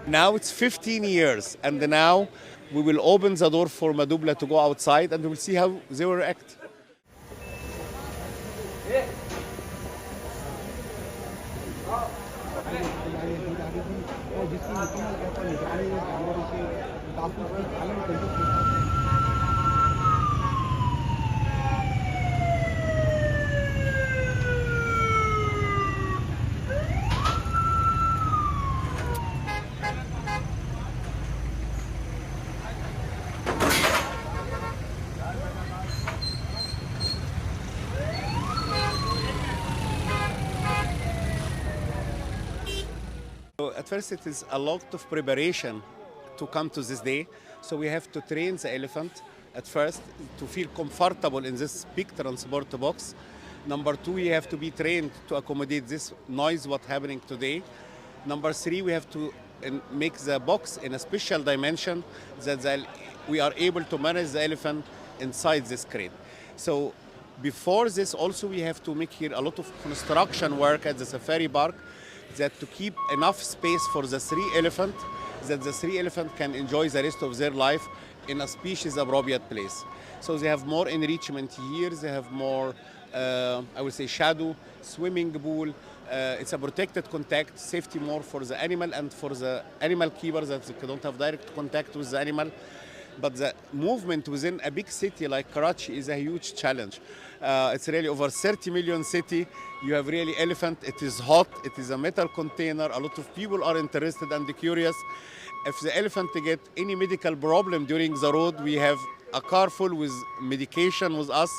Now it's 15 years, and now we will open the door for Madhubala to go outside, and we will see how they will react. So at first it is a lot of preparation to come to this day. So we have to train the elephant at first to feel comfortable in this big transport box. Number two, we have to be trained to accommodate this noise what's happening today. Number three, we have to make the box in a special dimension that we are able to manage the elephant inside this crate. So before this also we have to make here a lot of construction work at the safari park, that to keep enough space for the three elephant, that the three elephant can enjoy the rest of their life in a species appropriate place. So they have more enrichment here, they have more, I would say, shadow, swimming pool. It's a protected contact, safety more for the animal and for the animal keepers that they don't have direct contact with the animal. But the movement within a big city like Karachi is a huge challenge. It's really over 30 million city. You have really elephant. It is hot. It is a metal container. A lot of people are interested and curious. If the elephant get any medical problem during the road, we have a car full with medication with us